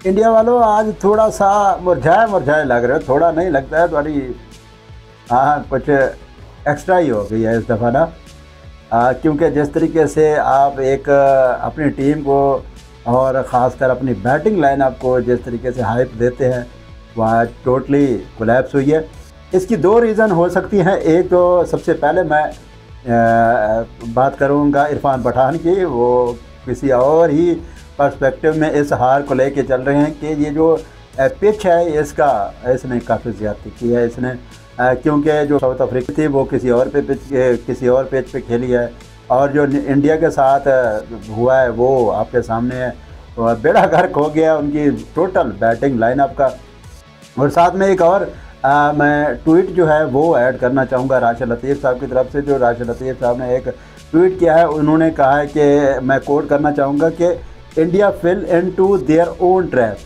India वालों आज थोड़ा सा मुरझाए मुरझाए लग रहे हो, थोड़ा नहीं लगता है थोड़ी। हाँ, कुछ एक्स्ट्रा ही हो गई है इस दफ़ा ना। क्योंकि जिस तरीके से आप एक अपनी टीम को और ख़ासकर अपनी बैटिंग लाइनअप को जिस तरीके से हाइप देते हैं, वह टोटली कोलैप्स हुई है। इसकी दो रीज़न हो सकती हैं। एक तो सबसे पहले मैं बात करूंगा इरफान पठान की। वो किसी और ही पर्सपेक्टिव में इस हार को लेके चल रहे हैं कि ये जो पिच है इसने काफ़ी ज़्यादती की है इसने, क्योंकि जो साउथ अफ्रीका थी वो किसी और पिच पे खेली है, और जो इंडिया के साथ हुआ है वो आपके सामने है। बेड़ा गर्क हो गया उनकी टोटल बैटिंग लाइनअप का। और साथ में एक और मैं ट्वीट जो है वो ऐड करना चाहूँगा राशिद लतीफ़ साहब की तरफ से। जो राशिद लतीफ़ साहब ने एक ट्वीट किया है, उन्होंने कहा है कि मैं कोट करना चाहूँगा कि India fell into their own trap.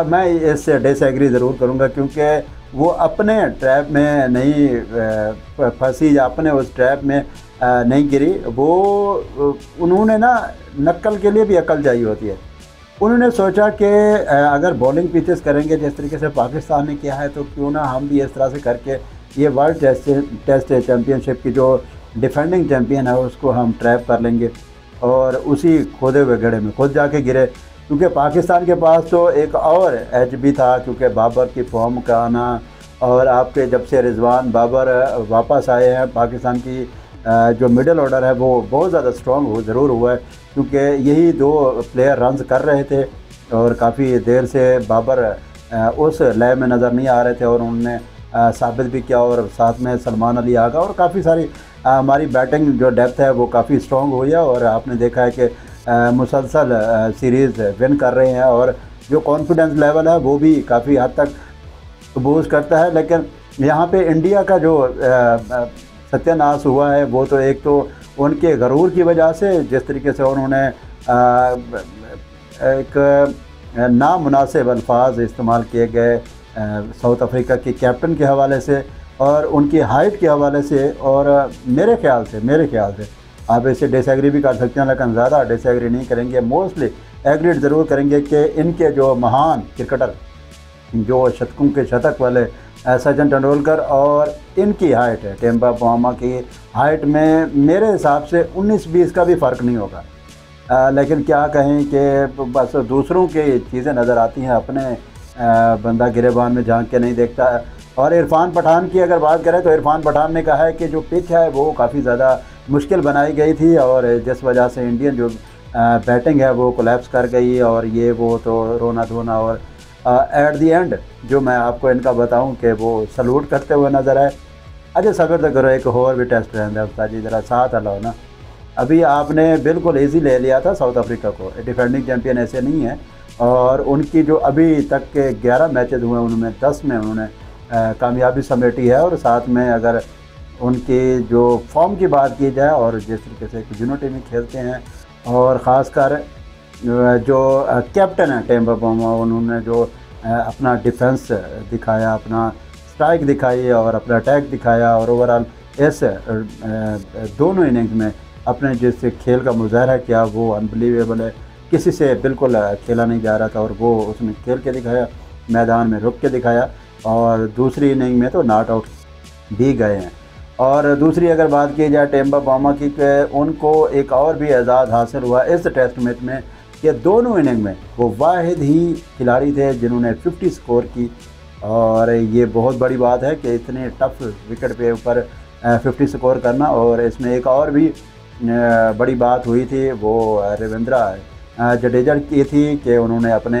मैं इससे डिसएग्री ज़रूर करूँगा, क्योंकि वो अपने ट्रैप में नहीं फंसी या अपने उस ट्रैप में नहीं गिरी। वो उन्होंने ना नक्कल के लिए भी अकल चाहिए होती है। उन्होंने सोचा कि अगर बॉलिंग पिचेस करेंगे जिस तरीके से पाकिस्तान ने किया है, तो क्यों ना हम भी इस तरह से करके ये वर्ल्ड टेस्ट चैम्पियनशिप की जो डिफेंडिंग चैम्पियन है उसको हम ट्रैप कर लेंगे। और उसी खोदे हुए गड्ढे में खुद जाके गिरे, क्योंकि पाकिस्तान के पास तो एक और एज भी था, क्योंकि बाबर की फॉर्म का आना और आपके जब से रिजवान बाबर वापस आए हैं, पाकिस्तान की जो मिडिल ऑर्डर है वो बहुत ज़्यादा स्ट्रॉन्ग ज़रूर हुआ है, क्योंकि यही दो प्लेयर रन्स कर रहे थे और काफ़ी देर से बाबर उस लय में नज़र नहीं आ रहे थे, और उन्होंने साबित भी किया। और साथ में सलमान अली आगा और काफ़ी सारी हमारी बैटिंग जो डेप्थ है वो काफ़ी स्ट्रॉन्ग हुई है। और आपने देखा है कि मुसलसल सीरीज़ विन कर रहे हैं, और जो कॉन्फिडेंस लेवल है वो भी काफ़ी हद तक बूस्ट करता है। लेकिन यहाँ पे इंडिया का जो सत्यानाश हुआ है वो तो एक तो उनके गरूर की वजह से, जिस तरीके से उन्होंने एक नामुनासिब अल्फाज इस्तेमाल किए गए साउथ अफ्रीका के कैप्टन के हवाले से और उनकी हाइट के हवाले से। और मेरे ख्याल से आप इसे डिसएग्री भी कर सकते हैं, लेकिन ज़्यादा डिसएग्री नहीं करेंगे, मोस्टली एग्रीड ज़रूर करेंगे कि इनके जो महान क्रिकेटर जो शतकों के शतक वाले सचिन तेंदुलकर और इनकी हाइट है टेम्बा बाउमा की हाइट में मेरे हिसाब से 19-20 का भी फ़र्क नहीं होगा। लेकिन क्या कहें कि बस दूसरों की चीज़ें नज़र आती हैं, अपने बंदा गिरेबान में झांक के नहीं देखता। और इरफान पठान की अगर बात करें तो इरफान पठान ने कहा है कि जो पिच है वो काफ़ी ज़्यादा मुश्किल बनाई गई थी, और जिस वजह से इंडियन जो बैटिंग है वो कोलैप्स कर गई, और ये वो तो रोना धोना। और एट दी एंड जो मैं आपको इनका बताऊं कि वो सलूट करते हुए नज़र आए। अच्छा सबर तो करो, एक और भी टेस्ट रहता है उस्ताद जी, ज़रा साथ अलाओ ना। अभी आपने बिल्कुल ईजी ले लिया था साउथ अफ्रीका को, डिफेंडिंग चैम्पियन ऐसे नहीं है। और उनकी जो अभी तक के 11 मैचेस हुए उनमें 10 में उन्होंने कामयाबी समेटी है। और साथ में अगर उनकी जो फॉर्म की बात की जाए और जिस तरीके से यूनिटी में खेलते हैं, और ख़ासकर जो कैप्टन है टेम्बा बाउमा, उन्होंने जो अपना डिफेंस दिखाया, अपना स्ट्राइक दिखाई और अपना अटैक दिखाया, और ओवरऑल इस दोनों इनिंग्स में अपने जिस खेल का मुजाहरा किया वो अनबिलीवेबल है। किसी से बिल्कुल खेला नहीं जा रहा था और वो उसने खेल के दिखाया, मैदान में रुक के दिखाया। और दूसरी इनिंग में तो नॉट आउट भी गए हैं। और दूसरी अगर बात की जाए टेम्बा बाउमा की, उनको एक और भी एजाज़ हासिल हुआ इस टेस्ट मैच में कि दोनों इनिंग में वो वाहिद ही खिलाड़ी थे जिन्होंने 50 स्कोर की। और ये बहुत बड़ी बात है कि इतने टफ विकेट पे ऊपर 50 स्कोर करना। और इसमें एक और भी बड़ी बात हुई थी, वो रविंद्रा जडेजा की थी कि उन्होंने अपने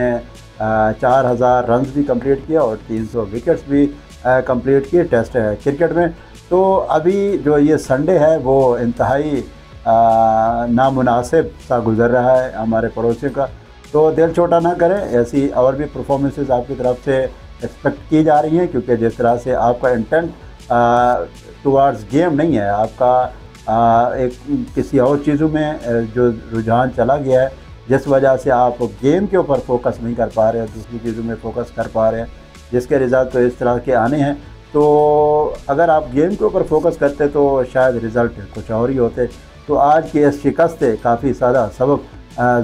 4000 रन भी कंप्लीट किया और 300 विकेट्स भी कंप्लीट किए टेस्ट क्रिकेट में। तो अभी जो ये संडे है वो इंतहाई नामुनासिब सा गुजर रहा है हमारे पड़ोसियों का। तो दिल छोटा ना करें, ऐसी और भी परफॉर्मेंसेस आपकी तरफ से एक्सपेक्ट की जा रही हैं, क्योंकि जिस तरह से आपका इंटेंट टुवार्ड्स गेम नहीं है, आपका एक किसी और चीज़ों में जो रुझान चला गया है, जिस वजह से आप गेम के ऊपर फोकस नहीं कर पा रहे हैं, दूसरी चीज़ों में फोकस कर पा रहे हैं, जिसके रिज़ल्ट तो इस तरह के आने हैं। तो अगर आप गेम के ऊपर फोकस करते तो शायद रिज़ल्ट कुछ और ही होते। तो आज की इस शिकस्त से काफ़ी सारा सबक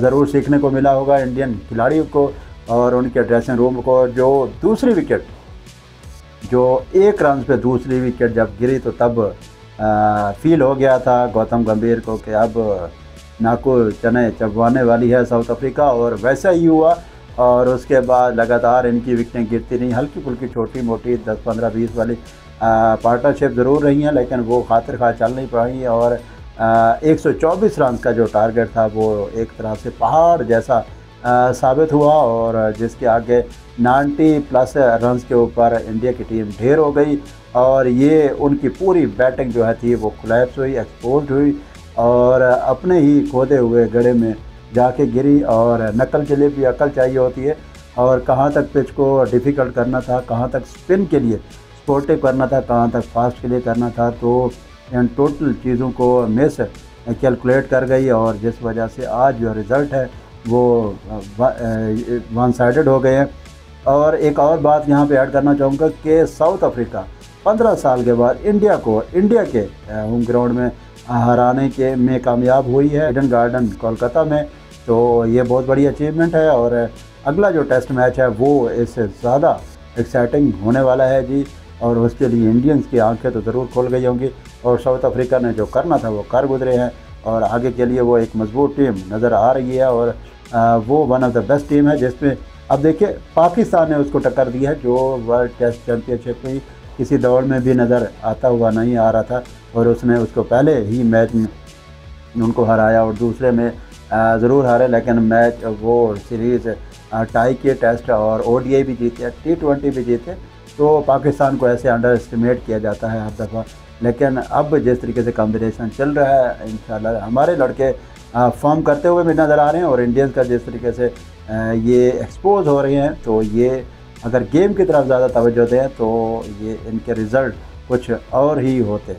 ज़रूर सीखने को मिला होगा इंडियन खिलाड़ियों को। और उनके ड्रेसिंग रूम को जो दूसरी विकेट जो 1 रन पे दूसरी विकेट जब गिरी तो तब फील हो गया था गौतम गंभीर को कि अब नाकुल चने चबवाने वाली है साउथ अफ्रीका, और वैसा ही हुआ। और उसके बाद लगातार इनकी विकेटें गिरती रहीं, हल्की फुल्की छोटी मोटी 10, 15, 20 वाली पार्टनरशिप ज़रूर रही हैं, लेकिन वो खातिर खा चल नहीं पाई। और 124 रन का जो टारगेट था वो एक तरह से पहाड़ जैसा साबित हुआ, और जिसके आगे 90+ रन्स के ऊपर इंडिया की टीम ढेर हो गई। और ये उनकी पूरी बैटिंग जो है थी वो कोलैप्स हुई, एक्सपोज हुई, और अपने ही खोदे हुए गड्ढे में जाके गिरी। और नकल के लिए भी अकल चाहिए होती है, और कहाँ तक पिच को डिफ़िकल्ट करना था, कहाँ तक स्पिन के लिए स्पोर्टिव करना था, कहाँ तक फास्ट के लिए करना था, तो इन टोटल चीज़ों को मिस कैलकुलेट कर गई, और जिस वजह से आज जो रिज़ल्ट है वो वन साइडेड हो गए हैं। और एक और बात यहाँ पे ऐड करना चाहूँगा कि साउथ अफ्रीका 15 साल के बाद इंडिया के होम ग्राउंड में हराने के में कामयाब हुई है, ईडन गार्डन कोलकाता में। तो ये बहुत बड़ी अचीवमेंट है, और अगला जो टेस्ट मैच है वो इससे ज़्यादा एक्साइटिंग होने वाला है जी। और उसके लिए इंडियंस की आंखें तो ज़रूर खोल गई होंगी, और साउथ अफ्रीका ने जो करना था वो कर गुजरे हैं, और आगे के लिए वो एक मजबूत टीम नज़र आ रही है, और वो one of the best team है, जिसमें अब देखिए पाकिस्तान ने उसको टक्कर दी है, जो वर्ल्ड टेस्ट चैम्पियनशिप में किसी दौड़ में भी नज़र आता हुआ नहीं आ रहा था, और उसने उसको पहले ही मैच में उनको हराया, और दूसरे में ज़रूर हारे, लेकिन मैच वो सीरीज़ टाई किए, टेस्ट और ODI भी जीते, T20 भी जीते। तो पाकिस्तान को ऐसे अंडर एस्टिमेट किया जाता है हर दफ़ा, लेकिन अब जिस तरीके से कॉम्बिनेशन चल रहा है इंशाल्लाह हमारे लड़के फॉर्म करते हुए भी नज़र आ रहे हैं, और इंडियंस का जिस तरीके से ये एक्सपोज हो रहे हैं, तो ये अगर गेम की तरफ ज़्यादा तवज्जो दें तो ये इनके रिज़ल्ट कुछ और ही होते।